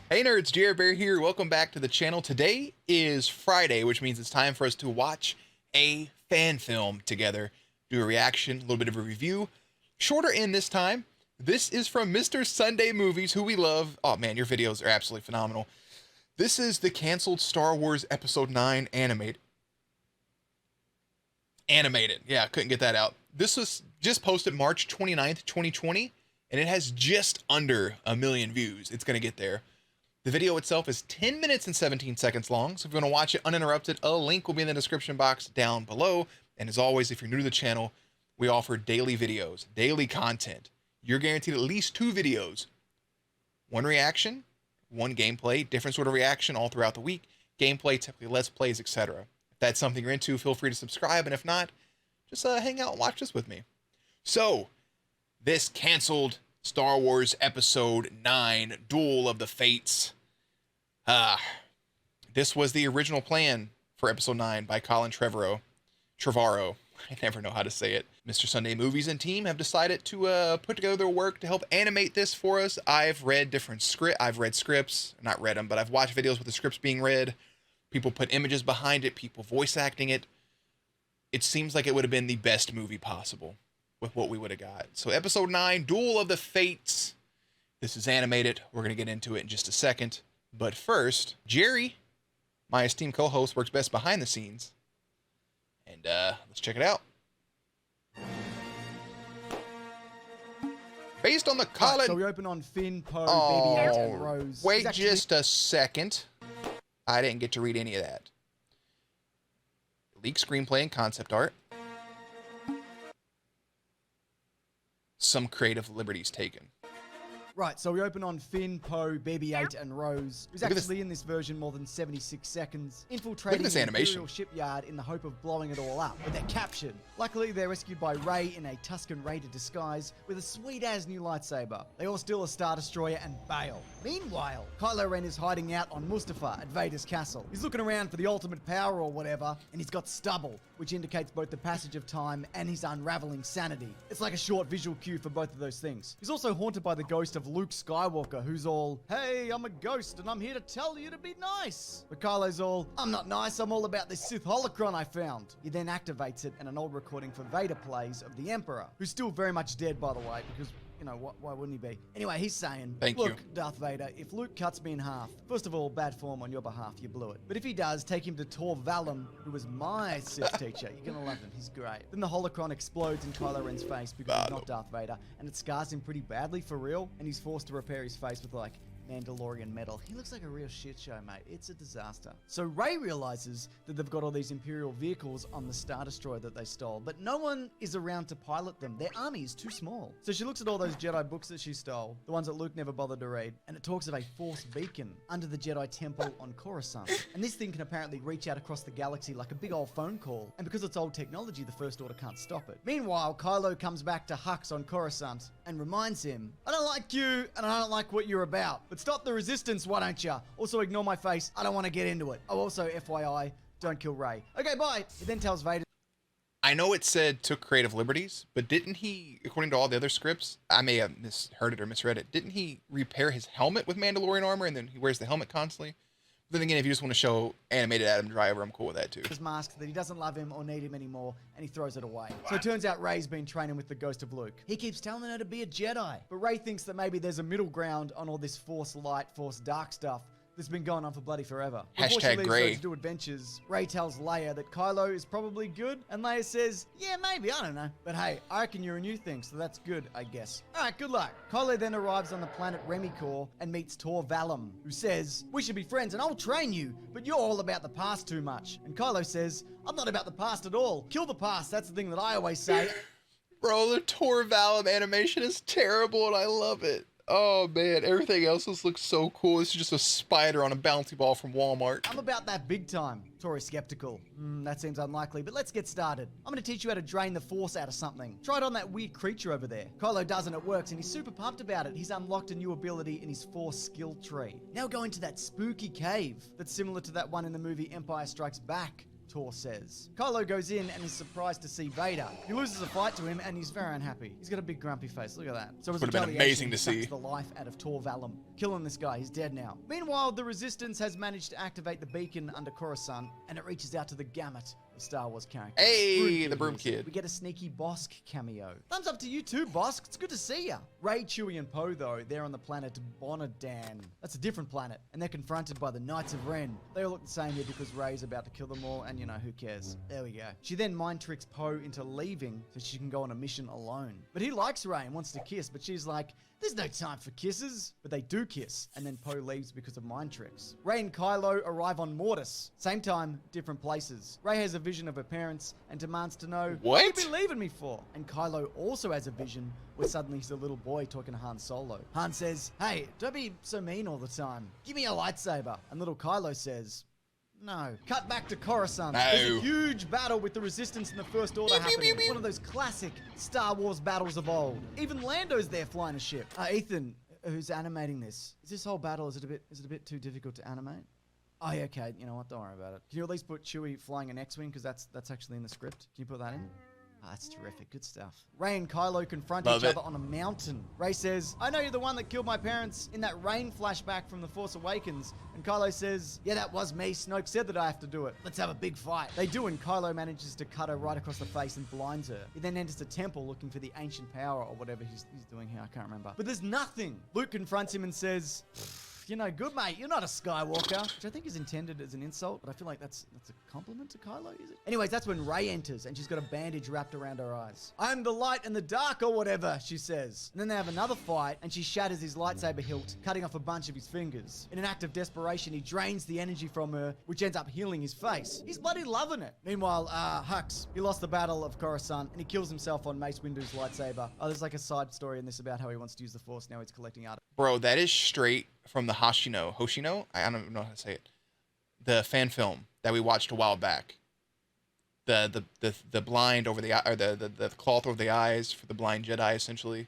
Hey nerds, Jared Bear here. Welcome back to the channel. Today is Friday, which means it's time for us to watch a fan film together, do a reaction, a little bit of a review. Shorter in this time. This is from Mr. Sunday Movies, who we love. Oh man, your videos are absolutely phenomenal. This is the canceled Star Wars Episode 9 animated. Yeah, couldn't get that out. This was just posted March 29th, 2020, and it has just under 1 million views. It's gonna get there. The video itself is 10 minutes and 17 seconds long, so if you want to watch it uninterrupted, a link will be in the description box down below. And as always, if you're new to the channel, we offer daily videos, daily content. You're guaranteed at least 2 videos. 1 reaction, 1 gameplay, different sort of reaction all throughout the week. Gameplay, typically let's plays, etc. If that's something you're into, feel free to subscribe, and if not, just hang out and watch this with me. So, this canceled Star Wars Episode 9, Duel of the Fates. This was the original plan for Episode 9 by Colin Trevorrow. I never know how to say it. Mr. Sunday Movies and team have decided to put together their work to help animate this for us. I've read scripts, not read them, but I've watched videos with the scripts being read. People put images behind it, people voice acting it. It seems like it would have been the best movie possible with what we would have got. So Episode 9, Duel of the Fates. This is animated. We're going to get into it in just a second. But first, Jerry, my esteemed co-host, works best behind the scenes. And let's check it out. Based on the Colin... So we open on Finn, Poe, BB-8, and Rose. Wait just a second. I didn't get to read any of that. Leaked screenplay and concept art. Some creative liberties taken. Right, so we open on Finn, Poe, BB-8, and Rose, who's actually in this version more than 76 seconds, infiltrating the Imperial shipyard in the hope of blowing it all up, but they're captured. Luckily, they're rescued by Rey in a Tusken Raider disguise with a sweet-ass new lightsaber. They all steal a Star Destroyer and bail. Meanwhile, Kylo Ren is hiding out on Mustafar at Vader's castle. He's looking around for the ultimate power or whatever, and he's got stubble, which indicates both the passage of time and his unraveling sanity. It's like a short visual cue for both of those things. He's also haunted by the ghost of Luke Skywalker, who's all, hey, I'm a ghost and I'm here to tell you to be nice. But Kylo's all, I'm not nice, I'm all about this Sith holocron I found. He then activates it, and an old recording for Vader plays of the Emperor, who's still very much dead, by the way, because you know, why wouldn't he be? Anyway, he's saying, look, Darth Vader, if Luke cuts me in half, first of all, bad form on your behalf, you blew it. But if he does, take him to Tor Valum, who was my Sith teacher. You're gonna love him, he's great. Then the holocron explodes in Kylo Ren's face because he's not Darth Vader, and it scars him pretty badly for real, and he's forced to repair his face with like Mandalorian metal. He looks like a real shit show, mate. It's a disaster. So Rey realizes that they've got all these Imperial vehicles on the Star Destroyer that they stole, but no one is around to pilot them. Their army is too small. So she looks at all those Jedi books that she stole, the ones that Luke never bothered to read, and it talks of a Force beacon under the Jedi Temple on Coruscant. And this thing can apparently reach out across the galaxy like a big old phone call, and because it's old technology, the First Order can't stop it. Meanwhile, Kylo comes back to Hux on Coruscant and reminds him, I don't like you, and I don't like what you're about, but stop the resistance, why don't ya? Also ignore my face, I don't want to get into it. Oh, also, FYI, don't kill Rey. Okay, bye. He then tells Vader. I know it said took creative liberties, but didn't he, according to all the other scripts, I may have misheard it or misread it, didn't he repair his helmet with Mandalorian armor and then he wears the helmet constantly? But then again, if you just want to show animated Adam Driver, I'm cool with that too. His mask that he doesn't love him or need him anymore, and he throws it away. So it turns out Rey's been training with the ghost of Luke. He keeps telling her to be a Jedi, but Rey thinks that maybe there's a middle ground on all this Force light, Force dark stuff that's been going on for bloody forever. Before she leaves to do adventures, Rey tells Leia that Kylo is probably good, and Leia says, yeah, maybe, I don't know. But hey, I reckon you're a new thing, so that's good, I guess. Alright, good luck. Kylo then arrives on the planet Remicor and meets Tor Valum, who says, we should be friends and I'll train you, but you're all about the past too much. And Kylo says, I'm not about the past at all. Kill the past, that's the thing that I always say. Bro, the Tor Valum animation is terrible and I love it. Oh man, everything else just looks so cool. This is just a spider on a bouncy ball from Walmart. I'm about that big time. Tori's skeptical. That seems unlikely, but let's get started. I'm gonna teach you how to drain the Force out of something. Try it on that weird creature over there. Kylo does and it works, and he's super pumped about it. He's unlocked a new ability in his Force skill tree. Now go into that spooky cave that's similar to that one in the movie Empire Strikes Back. Tor says. Kylo goes in and is surprised to see Vader. He loses a fight to him and he's very unhappy. He's got a big grumpy face. Look at that. So would have been amazing to see. The life out of Tor Valum, killing this guy. He's dead now. Meanwhile, the Resistance has managed to activate the beacon under Coruscant, and it reaches out to the gamut of Star Wars characters. Hey, the Broom Kid. We get a sneaky Bosk cameo. Thumbs up to you too, Bosk. It's good to see ya. Rey, Chewie, and Poe, though, they're on the planet Bonadan. That's a different planet, and they're confronted by the Knights of Ren. They all look the same here because Rey's about to kill them all, and you know, who cares? There we go. She then mind tricks Poe into leaving so she can go on a mission alone. But he likes Rey and wants to kiss, but she's like, there's no time for kisses. But they do kiss, and then Poe leaves because of mind tricks. Rey and Kylo arrive on Mortis. Same time, different places. Rey has a vision of her parents and demands to know, what have you been leaving me for? And Kylo also has a vision where suddenly he's a little boy talking to Han Solo. Han says, hey, don't be so mean all the time. Give me a lightsaber. And little Kylo says, no. Cut back to Coruscant. No. There's a huge battle with the Resistance and the First Order happening. One of those classic Star Wars battles of old. Even Lando's there flying a ship. Ethan, who's animating this, is this whole battle, is it a bit too difficult to animate? Oh, yeah, okay. You know what? Don't worry about it. Can you at least put Chewie flying an X-Wing? Because that's actually in the script. Can you put that in? Ah, that's terrific. Good stuff. Rey and Kylo confront each other on a mountain. Rey says, I know you're the one that killed my parents in that rain flashback from The Force Awakens. And Kylo says, yeah, that was me. Snoke said that I have to do it. Let's have a big fight. They do, and Kylo manages to cut her right across the face and blinds her. He then enters the temple looking for the ancient power or whatever he's doing here. I can't remember. But there's nothing. Luke confronts him and says, you're no good, mate. You're not a Skywalker. Which I think is intended as an insult, but I feel like that's a compliment to Kylo, is it? Anyways, that's when Rey enters, and she's got a bandage wrapped around her eyes. I'm the light and the dark, or whatever, she says. And then they have another fight, and she shatters his lightsaber hilt, cutting off a bunch of his fingers. In an act of desperation, he drains the energy from her, which ends up healing his face. He's bloody loving it. Meanwhile, Hux, he lost the Battle of Coruscant, and he kills himself on Mace Windu's lightsaber. Oh, there's like a side story in this about how he wants to use the Force. Now he's collecting art. Bro, that is straight from the Hoshino? I don't even know how to say it. The fan film that we watched a while back. The blind over the eye, or the cloth over the eyes for the blind Jedi, essentially.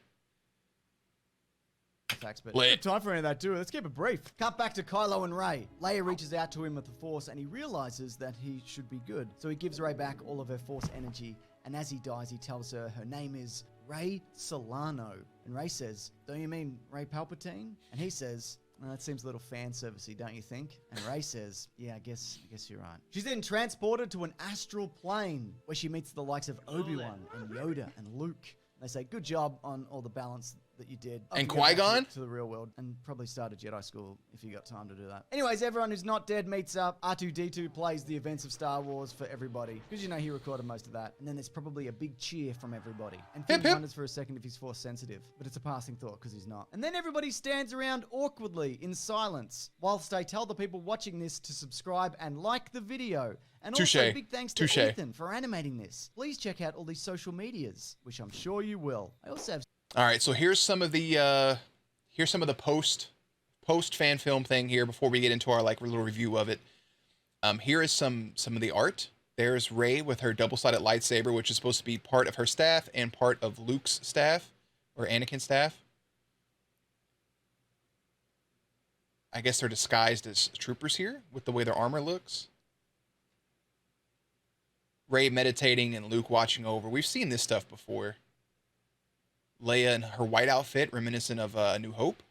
Facts, but no time for any of that, too. Let's keep it brief. Cut back to Kylo and Rey. Leia reaches out to him with the Force, and he realizes that he should be good. So he gives Rey back all of her Force energy, and as he dies, he tells her her name is Rey Solano. And Rey says, don't you mean Rey Palpatine? And he says, that seems a little fan servicey, don't you think? And Rey says, yeah, I guess you're right. She's then transported to an astral plane where she meets the likes of Obi-Wan and Yoda and Luke. They say, good job on all the balance that you did. And Qui-Gon? To the real world. And probably start a Jedi school if you got time to do that. Anyways, everyone who's not dead meets up. R2-D2 plays the events of Star Wars for everybody. Because you know he recorded most of that. And then there's probably a big cheer from everybody. And Finn wonders for a second if he's Force sensitive. But it's a passing thought because he's not. And then everybody stands around awkwardly in silence. Whilst I tell the people watching this to subscribe and like the video. And also, big thanks to Ethan for animating this. Please check out all these social medias, which I'm sure you will. I also have... All right, so here's some of the post fan film thing here before we get into our little review of it. Here is some of the art. There's Rey with her double-sided lightsaber, which is supposed to be part of her staff and part of Luke's staff or Anakin's staff. I guess they're disguised as troopers here with the way their armor looks. Rey meditating and Luke watching over. We've seen this stuff before. Leia in her white outfit, reminiscent of A New Hope.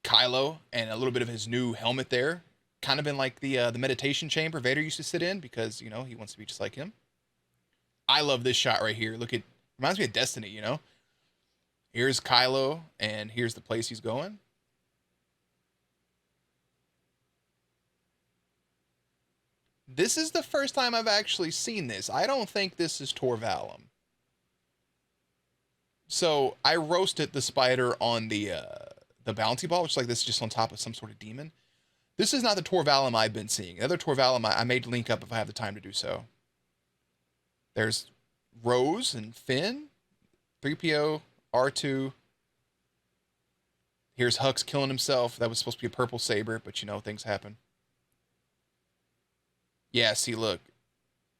Kylo and a little bit of his new helmet there. Kind of in like the meditation chamber Vader used to sit in because, you know, he wants to be just like him. I love this shot right here. Look at, reminds me of Destiny, you know. Here's Kylo and here's the place he's going. This is the first time I've actually seen this. I don't think this is Tor Valum. So I roasted the spider on the bounty ball, which is like this, just on top of some sort of demon. This is not the Tor Valum I've been seeing. The other Tor Valum I may link up if I have the time to do so. There's Rose and Finn, 3PO, R2. Here's Hux killing himself. That was supposed to be a purple saber, but you know, things happen. Yeah, see, look.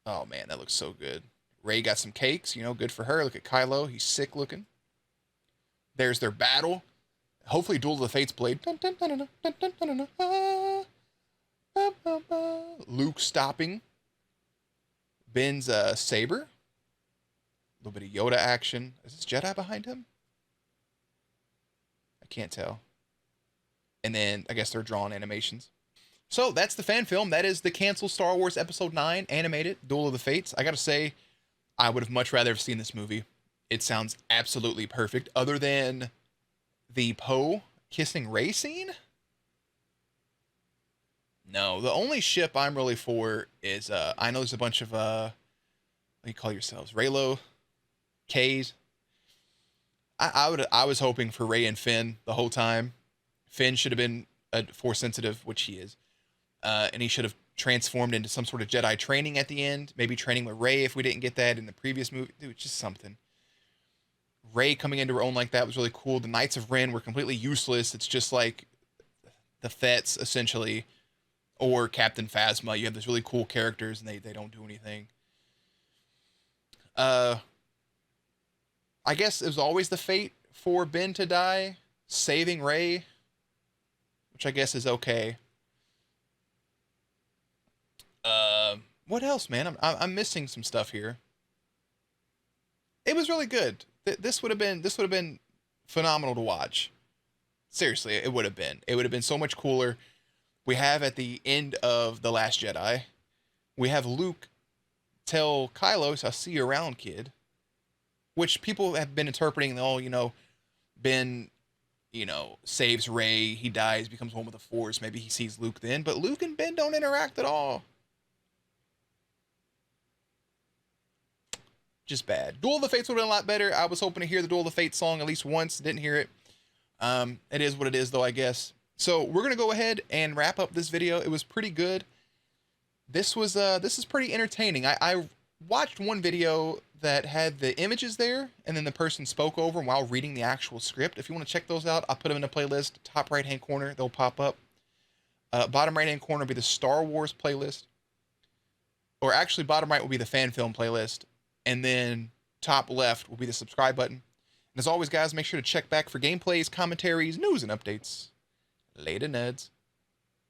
Oh, man, that looks so good. Rey got some cakes, you know, good for her. Look at Kylo. He's sick looking. There's their battle. Hopefully Duel of the Fates blade. Luke stopping Ben's saber. A little bit of Yoda action. Is this Jedi behind him? I can't tell. And then I guess they're drawing animations. So that's the fan film. That is the canceled Star Wars Episode 9 animated Duel of the Fates. I gotta say, I would have much rather have seen this movie. It sounds absolutely perfect. Other than the Poe kissing Rey scene? No, the only ship I'm really for is, I know there's a bunch of, what do you call yourselves? Reylo? K's? I was hoping for Rey and Finn the whole time. Finn should have been Force sensitive, which he is. And he should have transformed into some sort of Jedi training at the end. Maybe training with Rey if we didn't get that in the previous movie. Dude, just something. Rey coming into her own like that was really cool. The Knights of Ren were completely useless. It's just like the Fets, essentially, or Captain Phasma. You have these really cool characters, and they don't do anything. I guess it was always the fate for Ben to die, saving Rey, which I guess is okay. What else, man? I'm missing some stuff here. It was really good. This would have been phenomenal to watch. Seriously, it would have been. It would have been so much cooler. We have at the end of The Last Jedi, we have Luke tell Kylo, "I'll see you around, kid." Which people have been interpreting, oh, you know, Ben, you know, saves Rey, he dies, becomes one with the Force. Maybe he sees Luke then, but Luke and Ben don't interact at all. Just bad. Duel of the Fates would have been a lot better. I was hoping to hear the Duel of the Fates song at least once. Didn't hear it. It is what it is, though, I guess. So we're going to go ahead and wrap up this video. It was pretty good. This is pretty entertaining. I watched one video that had the images there, and then the person spoke over them while reading the actual script. If you want to check those out, I'll put them in a playlist. Top right-hand corner, they'll pop up. Bottom right-hand corner will be the Star Wars playlist. Or actually, bottom right will be the fan film playlist. And then top left will be the subscribe button. And as always, guys, make sure to check back for gameplays, commentaries, news, and updates. Later, nerds.